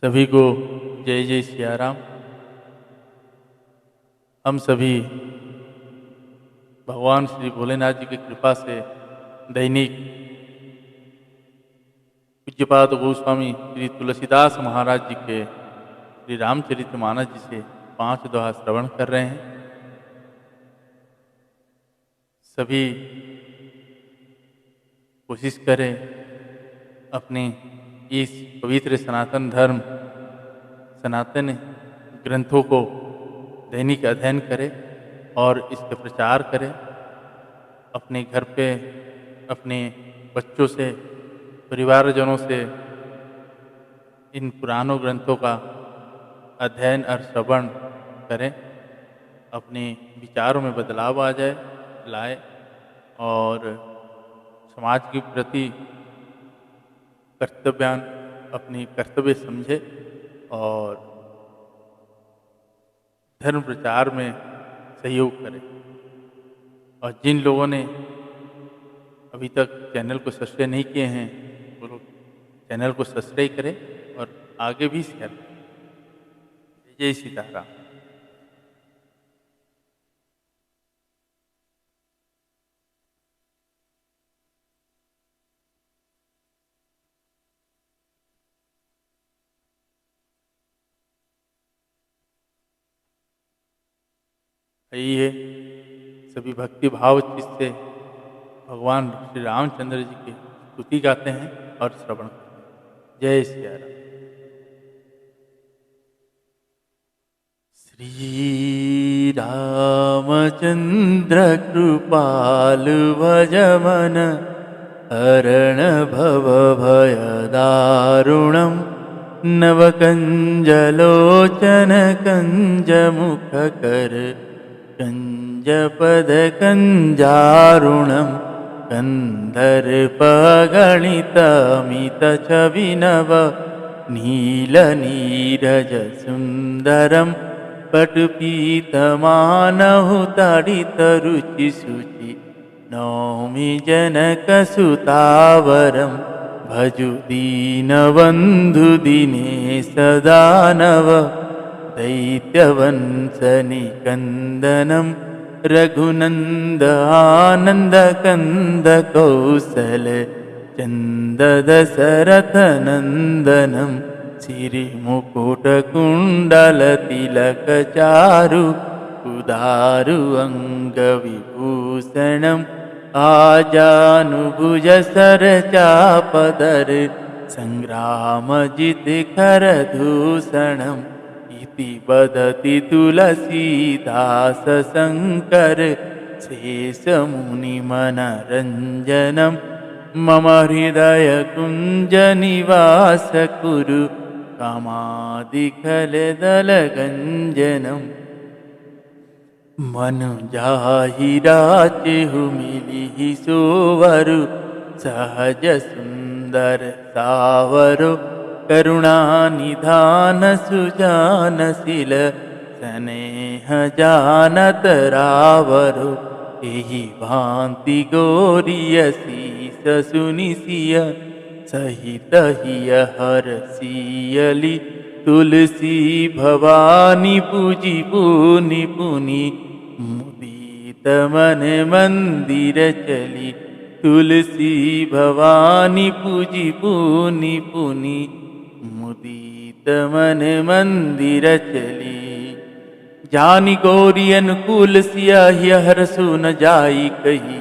सभी को जय जय सिया राम। हम सभी भगवान श्री भोलेनाथ जी की कृपा से दैनिक पूज्यपाद गोस्वामी श्री तुलसीदास महाराज जी के श्री रामचरितमानस जी से 5 दोहा श्रवण कर रहे हैं। सभी कोशिश करें अपने इस पवित्र सनातन धर्म सनातन ग्रंथों को दैनिक अध्ययन करें और इसका प्रचार करें। अपने घर पे अपने बच्चों से, परिवारजनों से इन पुरानों ग्रंथों का अध्ययन और श्रवण करें। अपने विचारों में बदलाव आ जाए लाए और समाज के प्रति कर्तव्यान अपनी कर्तव्य समझे और धर्म प्रचार में सहयोग करें। और जिन लोगों ने अभी तक चैनल को सब्सक्राइब नहीं किए हैं वो लोग चैनल को सब्सक्राइब करें और आगे भी शेयर करें। जय सीताराम। आइए सभी भक्ति भाव चित्त से भगवान श्री रामचंद्र जी की स्तुति गाते हैं और श्रवण करते हैं। जय सिया राम। श्री रामचंद्र कृपालु भजमन हरण भव भय दारुणम नवकंजलोचन कंज मुख कर कंजपद कंजारुणम कंदर्पगणितमित छविनव नीलनीरज सुंदरम पटुपीतमानहु तडितरुचिशुचि नौमि जनकसुतावरं भजु दीनबन्धु दिनेश दानव दैत्यवंशनिकन्दनं रघुनन्द आनन्दकन्द कौसल चन्द दशरथनन्दनं सिरिमुकुटकुण्डलतिलकचारु उदारु अङ्गविभूषणम् आजानुभुज सरचापदर सङ्ग्रामजितकरदूषणम् इति वदति तुलसीदास शङ्कर शेषमुनिमनरञ्जनं मम हृदयकुञ्जनिवास कुरु कामादिखलदलगञ्जनम् मनु जाहि राचेहु मिलिहि सोवरु सहज सुंदर सावरो करुणानिधान सुजानशील स्नेह जानत रावरो एहि भांति गौरिय शीस सुनिसिय सहित हिय हर सियली तुलसी भवानी पूजी पुनि पुनि मुदित मन मंदिर चली तुलसी भवानी पूजी पुनि पुनि मुदित मन मंदिर चली जानी गौरी अनुकूल सिया हर सुन जाई कही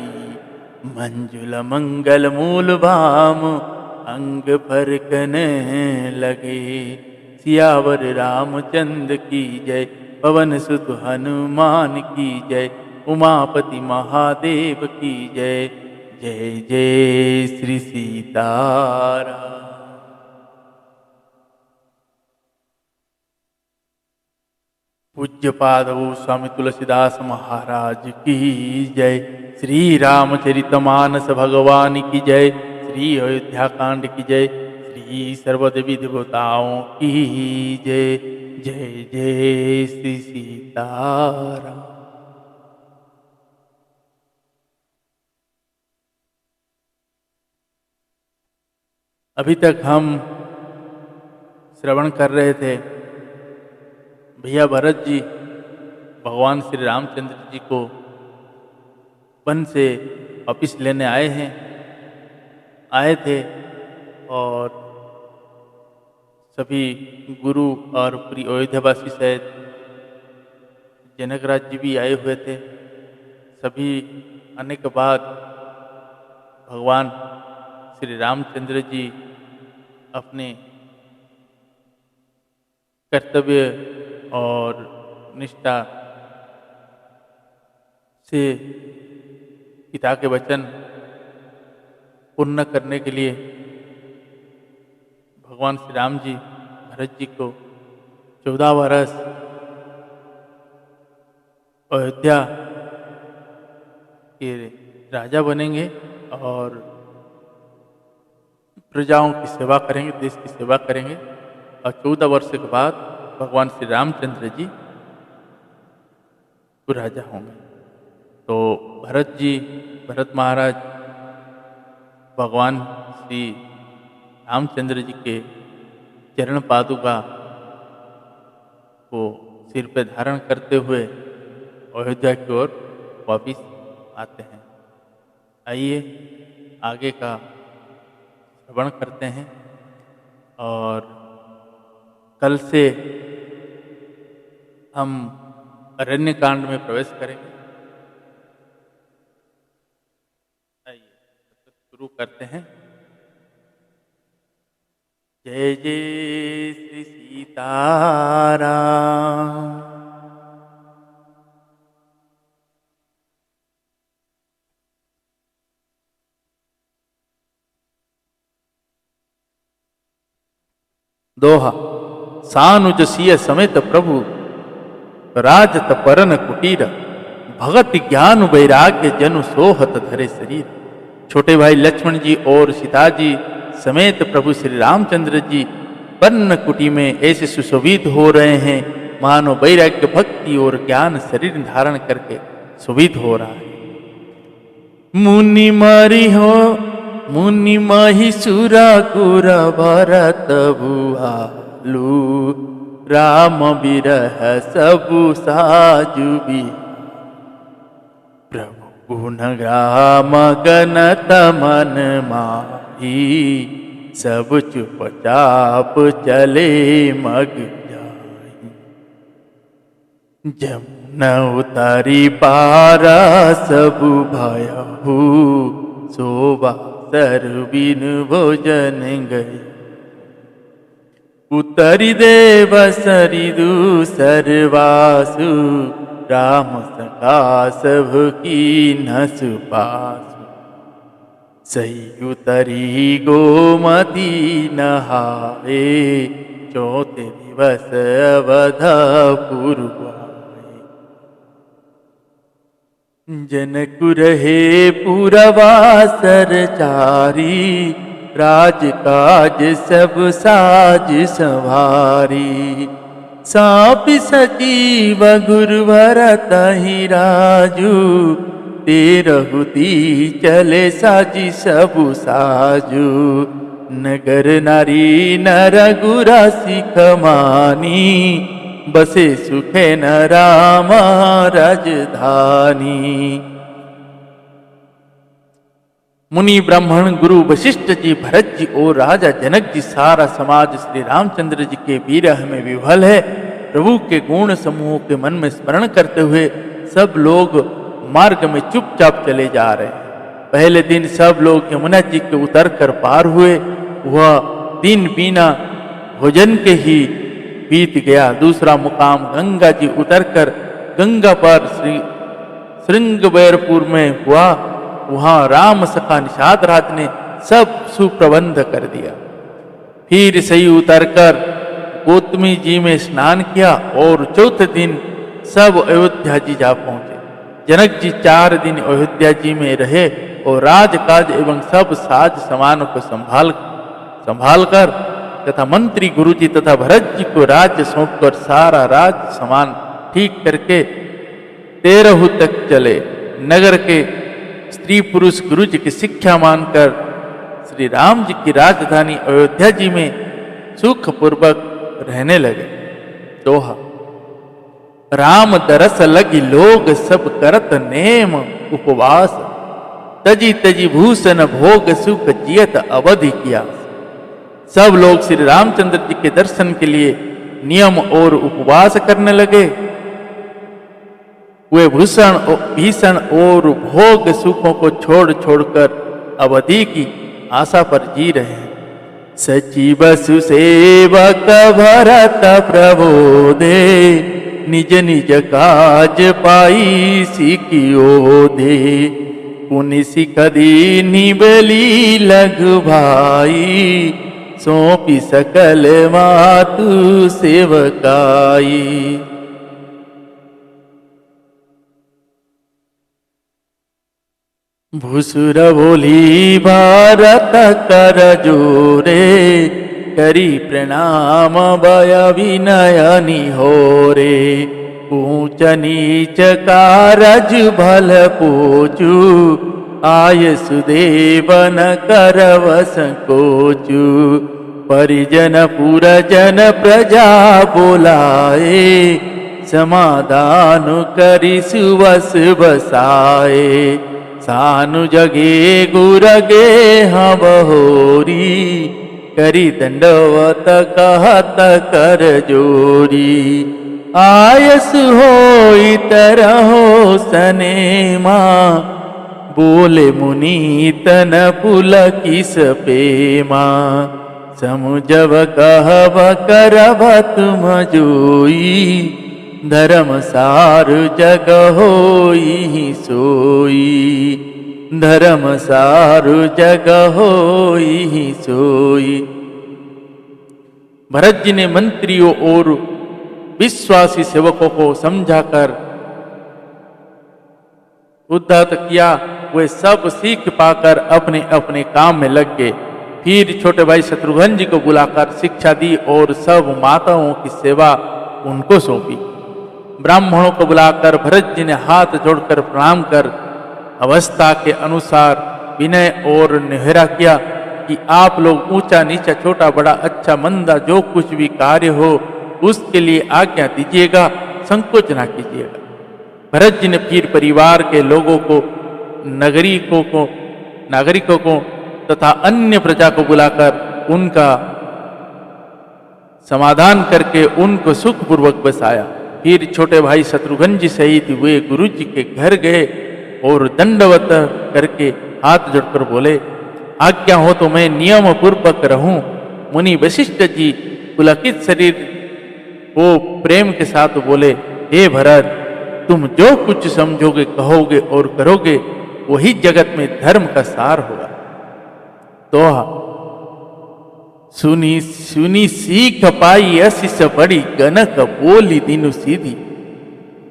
मंजुल मंगल मूल भाम अंग फरकन लगे सियावर रामचंद्र की जय पवन सुत हनुमान की जय उमापति महादेव की जय जय जय श्री सीताराम। पूज्यपाद गोस्वामी तुलसीदास महाराज की जय। श्री रामचरितमानस भगवान की जय। श्री अयोध्या कांड की जय। श्री सर्वदेवी देवताओं की जय। जय जय श्री सीताराम। अभी तक हम श्रवण कर रहे थे। भैया भरत जी भगवान श्री रामचंद्र जी को वन से वापिस लेने आए थे और सभी गुरु और पूरी अयोध्यावासी सहित जनकराज जी भी आए हुए थे। सभी आने के बाद भगवान श्री रामचंद्र जी अपने कर्तव्य और निष्ठा से पिता के वचन पूर्ण करने के लिए भगवान श्री राम जी भरत जी को 14 वर्ष अयोध्या के राजा बनेंगे और प्रजाओं की सेवा करेंगे, देश की सेवा करेंगे। और 14 वर्ष के बाद भगवान श्री रामचंद्र जी राजा होंगे। तो भरत महाराज भगवान श्री रामचंद्र जी के चरण पादुका को सिर पे धारण करते हुए अयोध्या की ओर वापिस आते हैं। आइए आगे का श्रवण करते हैं और कल से हम अरण्य कांड में प्रवेश करेंगे। आइए शुरू करते हैं। जय जय श्री सीताराम। दोहा। सानुज सिय समेत प्रभु राजत परन कुटीर, भगत ज्ञान वैराग्य जनु सोहत धरे शरीर। छोटे भाई लक्ष्मण जी और सीता जी समेत प्रभु श्री रामचंद्र जी पर्ण कुटी में ऐसे सुशोभित हो रहे हैं मानो वैराग्य भक्ति और ज्ञान शरीर धारण करके शोभित हो रहा है। मुनि मही सुरा गुर भरत भुआलु, राम बिरह सबु साजुबी। प्रभु गुण ग्राम गनत मन माही, सब चुपचाप चले मग जाहि। जमुना उतारी पारा सबु भयहु, शोभा सरबिन भोजन गई। उतरी देव सरी दूसर वासु, राम सका सब की नसु पासु। सही उतरी गोमती नहाए, चौथे दिवस अवधपुर आए। जनकुर हे पुरवासर चारी, राजकाज सब साज संभारी। सांप सजीव गुरु भरत ही राजू, तेरहुती चले साजी सबु साजू। नगर नारी नर गुरा सिख मानी, बसे सुखे न रामा राजधानी। मुनि ब्राह्मण गुरु वशिष्ठ जी भरत जी और राजा जनक जी सारा समाज श्री रामचंद्र जी के विरह में विह्वल है। प्रभु के गुण समूह के मन में स्मरण करते हुए सब लोग मार्ग में चुपचाप चले जा रहे हैं। पहले दिन सब लोग यमुना जी के उतर कर पार हुए। वह दिन बिना भोजन के ही बीत गया। दूसरा मुकाम गंगा जी उतरकर गंगा पर श्रृंगबैरपुर में हुआ। वहां राम सखा निषाद राज ने सब सुप्रबंध कर दिया। फिर सही उतरकर गौतमी जी में स्नान किया और चौथे दिन सब अयोध्या जी जा पहुंचे। जनक जी 4 दिन अयोध्या जी में रहे और राजकाज एवं सब साज सामान को संभाल कर तथा मंत्री गुरुजी तथा भरत जी को राज्य सौंपकर सारा राज सामान ठीक करके 13 तक चले। नगर के स्त्री पुरुष गुरु जी की शिक्षा मानकर श्री राम जी की राजधानी अयोध्या जी में सुख पूर्वक रहने लगे। दोहा। राम दरस लगी लोग सब करत नेम उपवास, तजी तजी भूषण भोग सुख जियत अवधि किया। सब लोग श्री रामचंद्र जी के दर्शन के लिए नियम और उपवास करने लगे। वे भीषण और भोग सुखों को छोड़ छोड़कर अवधि की आशा पर जी रहे हैं। सचिव सुसेवक भरत प्रबोधे, निज निज काज पाई सिकियो दे। पुनि सिख दीनि बली लघु भाई, सौंपी सकल मातु सेवकाई। भूसुर बोली भारत कर जोरे, करी प्रणाम भय विनय निहोरे। ऊंच नीच कारज भल पूजू, आय सुदेवन करव संकोचू। परिजन पुरजन प्रजा बोलाए, समाधान करि सुवस बसाए। सानु जगे गुरगे हम बहोरी, करी दंडवत कहत कर जोरी। आयस होई तरहो सनेमा, बोले मुनि तन पुलकिस पेमा। समुझब कहब करब तुम जोई, धर्म सार जग होई सोई। धर्म सार जग होई सोई। भरत जी ने मंत्रियों और विश्वासी सेवकों को समझाकर उद्धत किया। वे सब सीख पाकर अपने अपने काम में लग गए। फिर छोटे भाई शत्रुघ्न जी को बुलाकर शिक्षा दी और सब माताओं की सेवा उनको सौंपी। ब्राह्मणों को बुलाकर भरत जी ने हाथ जोड़कर प्रणाम कर अवस्था के अनुसार विनय और निहरा किया कि आप लोग ऊंचा नीचा छोटा बड़ा अच्छा मंदा जो कुछ भी कार्य हो उसके लिए आज्ञा दीजिएगा, संकोच ना कीजिएगा। भरत जी ने फिर परिवार के लोगों को, नागरिकों को तथा अन्य प्रजा को बुलाकर उनका समाधान करके उनको सुखपूर्वक बसाया। फिर छोटे भाई शत्रुघ्न जी सहित वे गुरु जी के घर गए और दंडवत करके हाथ जोड़कर बोले, आज्ञा हो तो मैं नियम पूर्वक रहूं। मुनि वशिष्ठ जी पुलकित शरीर को प्रेम के साथ बोले, हे भरत, तुम जो कुछ समझोगे, कहोगे और करोगे वही जगत में धर्म का सार होगा। दोहा। सुनी सुनी सीख पाई अशिष बड़ी, गनक बोली दिनु सीधी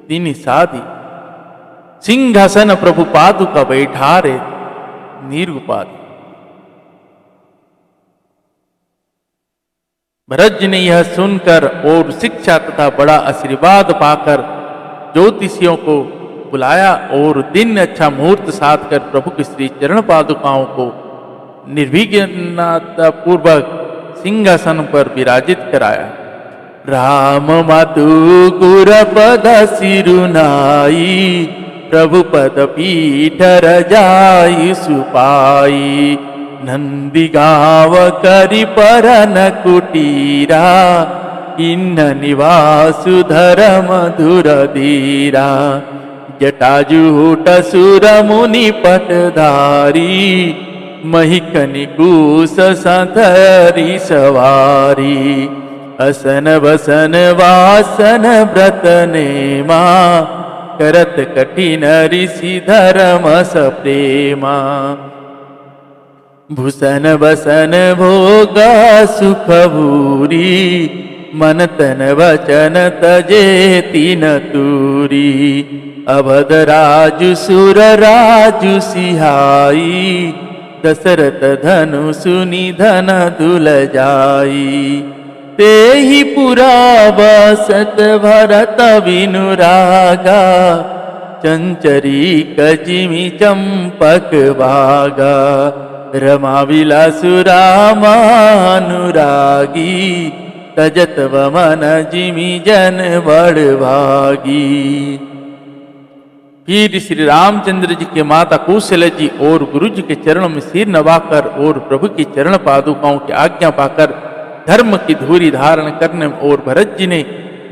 दिनी साधी। सिंहासन प्रभु पादुका बैठारे निरुपाधि। भरत जी ने यह सुनकर और शिक्षा तथा बड़ा आशीर्वाद पाकर ज्योतिषियों को बुलाया और दिन अच्छा मुहूर्त साध कर प्रभु की श्री चरण पादुकाओं को निर्विघ्नता पूर्वक सिंहासन पर विराजित कराया। राम मातु गुर पद सिरुनाई, प्रभु पद पीठ रजाई सुपाई। नंदी गाव करि परन कुटीरा, किन्न निवासु धर्म धुर धीरा। जटाजूट सुर मुनि पटधारी, महिकनि कूस संधरी सवारी। असन बसन वासन व्रत नेमा, करत कठिन ऋषि धर्म सप्रेमा। भूषण बसन भोगा सुख भूरी, मन तन वचन तजे तीन तूरी। अवध राजु सुर राजु सिहाई, दशरथ धनु सुनि धन दुल जाई। तेहि पुरा बसत भरत विनुरागा, चंचरी कजिमि चंपक बागा। रमा विलासु रामानुरागी, तजत वमन जिमि जन बड़ भागी। फिर श्री रामचंद्र जी के माता कौशल्या जी और गुरु जी के चरणों में सिर नवाकर और प्रभु की चरण पादुकाओं की आज्ञा पाकर धर्म की धूरी धारण करने और भरत जी ने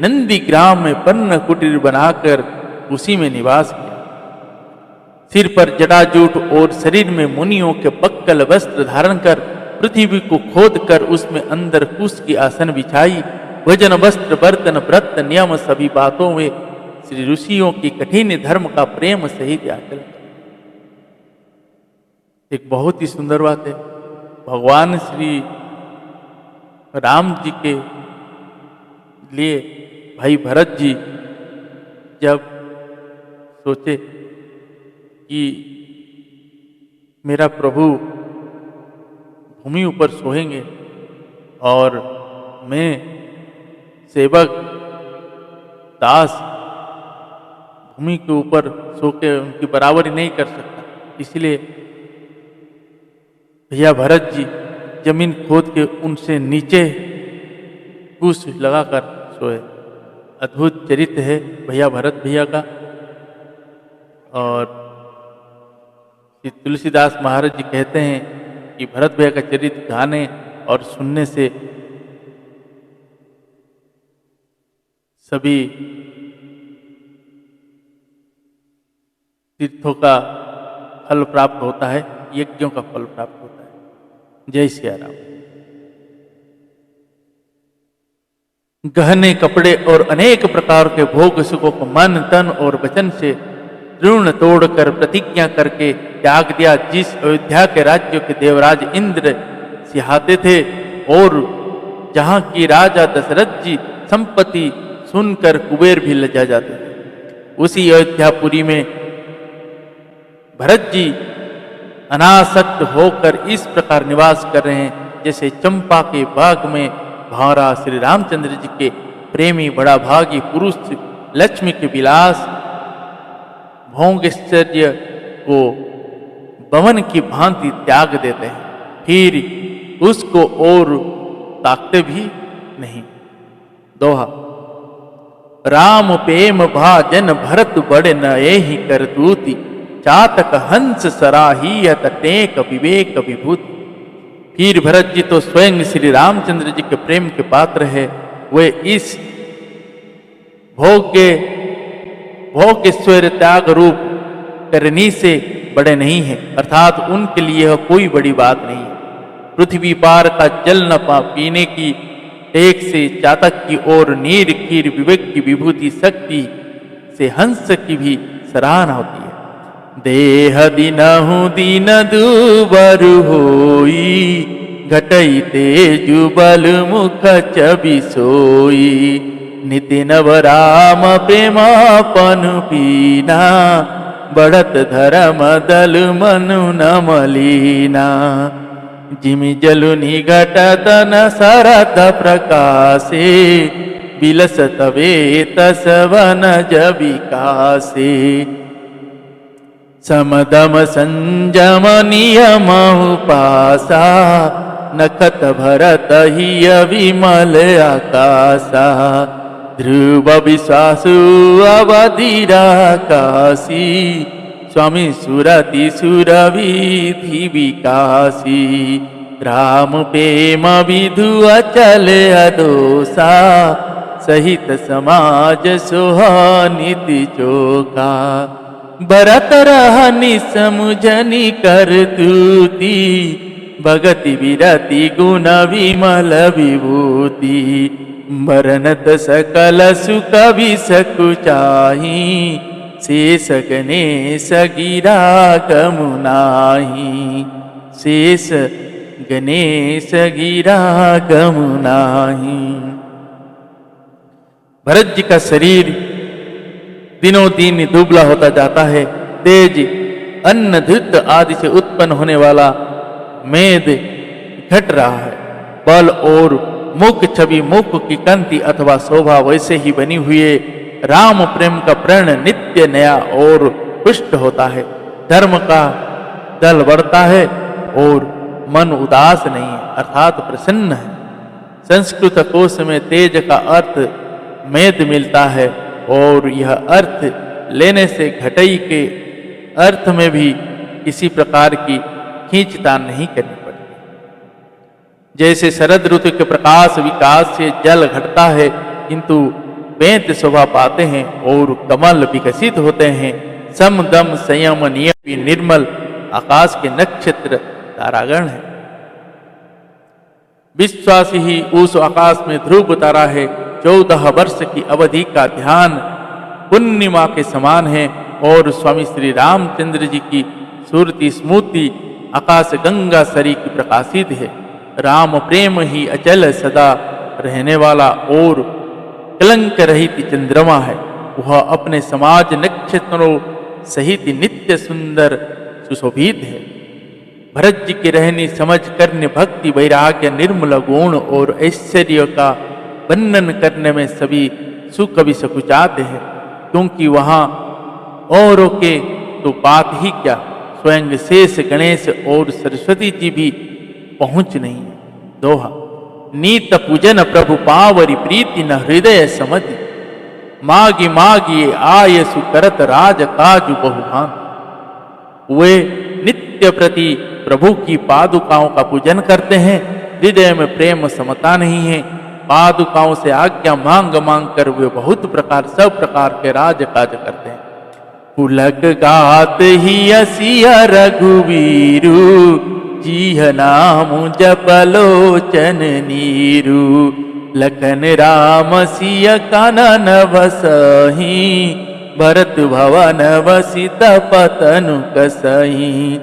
नंदी ग्राम में पन्न कुटीर बनाकर उसी में निवास किया। सिर पर जटाजूट और शरीर में मुनियों के बक्कल वस्त्र धारण कर पृथ्वी को खोद कर उसमें अंदर कुश की आसन बिछाई। भजन वस्त्र बर्तन व्रत नियम सभी बातों में श्री ऋषियों की कठिन धर्म का प्रेम सहित आचरण। एक बहुत ही सुंदर बात है, भगवान श्री राम जी के लिए भाई भरत जी जब सोचे कि मेरा प्रभु भूमि ऊपर सोएंगे और मैं सेवक दास भूमि के ऊपर सो के उनकी बराबरी नहीं कर सकता, इसलिए भैया भरत जी जमीन खोद के उनसे नीचे कुश लगाकर सोए। अद्भुत चरित्र है भैया भरत भैया का। और श्री तुलसीदास महाराज जी कहते हैं कि भरत भैया का चरित्र गाने और सुनने से सभी तीर्थों का फल प्राप्त होता है, यज्ञों का फल प्राप्त होता है। जय सिया राम। गहने कपड़े और अनेक प्रकार के भोग सुखों को मन तन और वचन से तृण तोड़कर प्रतिज्ञा करके त्याग दिया। जिस अयोध्या के राज्य के देवराज इंद्र सिहाते थे और जहां की राजा दशरथ जी संपत्ति सुनकर कुबेर भी लजा जाते थे, उसी अयोध्यापुरी में भरत जी अनासक्त होकर इस प्रकार निवास कर रहे हैं जैसे चंपा के बाग में भंवरा श्री रामचंद्र जी के प्रेमी बड़ा भागी पुरुष लक्ष्मी के विलास भोगैश्वर्य को बवन की भांति त्याग देते हैं, फिर उसको और ताकते भी नहीं। दोहा। राम प्रेम भाजन भरत बड़े न एहि कर दूती, चातक हंस सराहियत टेक विवेक विभूति। फिर भरत जी तो स्वयं श्री रामचंद्र जी के प्रेम के पात्र है। वे इस भोगेश्वर त्याग रूप करनी से बड़े नहीं हैं, अर्थात उनके लिए यह कोई बड़ी बात नहीं है। पृथ्वी पार का जल न पीने की टेक से चातक की और नीर कीर विवेक की विभूति शक्ति से हंस की भी सराहना होती है। देह दिनहु दीन दुबर होई, घटई तेजु बल मुख चबि सोई। निति नव राम प्रेमापन पीना, बढ़त धर्म दल मनु न मलीना। जिमि जलु निघट तन सरद प्रकाशे, बिलसत वेत सवन जबिकासे। समदम संजम नियम उपासा, नखत भरत हिय विमल आकाशा। ध्रुव विश्वासु अवधिरा काशी, स्वामी सुरति सुरविधि विकासी। राम प्रेम विधु अचल अदोषा, सहित समाज सोहानिति चोखा। भरत रहनि समुझनि कर तूती, भगति विरति गुण विमल विभूति। मरनत सकल सुख विसकुचाही, शेष गणेश गिरा गमुनाही। शेष गणेश गिरा गमुनाही। भरत जी का शरीर दिनों दिन दुबला होता जाता है। तेज अन्न धृत आदि से उत्पन्न होने वाला मेद घट रहा है। बल और मुख छवि मुख की कांति अथवा शोभा वैसे ही बनी हुई है। राम प्रेम का प्रण नित्य नया और पुष्ट होता है। धर्म का दल बढ़ता है और मन उदास नहीं है, अर्थात प्रसन्न है। संस्कृत कोश में तेज का अर्थ मेद मिलता है और यह अर्थ लेने से घटई के अर्थ में भी किसी प्रकार की खींचतान नहीं करनी पड़ती। जैसे शरद ऋतु के प्रकाश विकास से जल घटता है किंतु बेंत शोभा पाते हैं और कमल विकसित होते हैं, सम दम संयम नियम निर्मल आकाश के नक्षत्र तारागण है। विश्वासी ही उस आकाश में ध्रुव तारा है। 14 वर्ष की अवधि का ध्यान पूर्णिमा के समान है और स्वामी श्री रामचंद्र जी की सूरती स्मृति आकाश गंगा सरी की प्रकाशित है। राम प्रेम ही अचल सदा रहने वाला और कलंक रहित चंद्रमा है। वह अपने समाज नक्षत्रों सहित नित्य सुंदर सुशोभित है। भरत जी की रहनी समझ करने भक्ति वैराग्य निर्मल गुण और ऐश्वर्य का वर्णन करने में सभी सुख भी सकुचाते हैं, क्योंकि वहाँ औरों के तो बात ही क्या, स्वयं शेष गणेश और सरस्वती जी भी पहुंच नहीं है। दोहा नीत पूजन प्रभु पावरी प्रीति न हृदय समति, मागी मागी आय सुकरत राज काजु बहुभान। वे नित्य प्रति प्रभु की पादुकाओं का पूजन करते हैं, हृदय में प्रेम समता नहीं है। पादुकाओं से आज्ञा मांग मांग कर वे बहुत प्रकार सब प्रकार के राज काज करते हैं। पुलक गात ही असिया रघुवीरु, जीह नाम जपलोचन नीरु। लखन राम सिय कानन बसहि, भरत भवन वसित पतनु कसहि।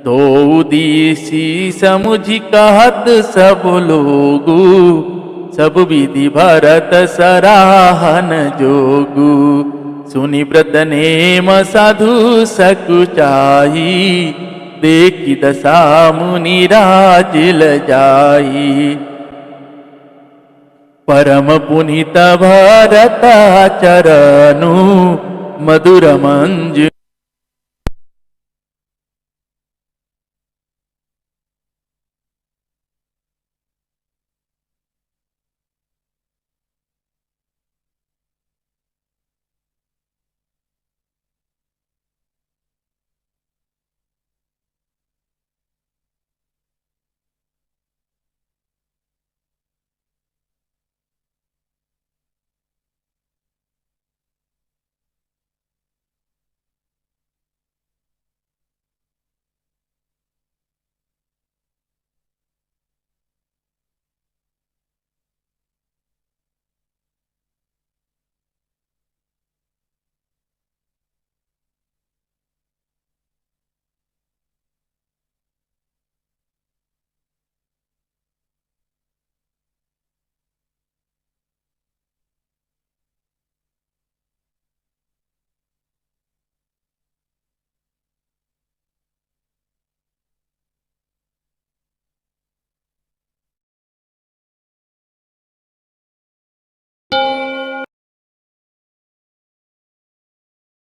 दो दिशि समुझि कहत सब लोगु, सब विधि भरत सराहन जोगु। सुनि व्रत नेम साधु सकुचाई, देखि दशा मुनि राज लजाई। परम पुनीत भरत चरनु, मधुर मंजु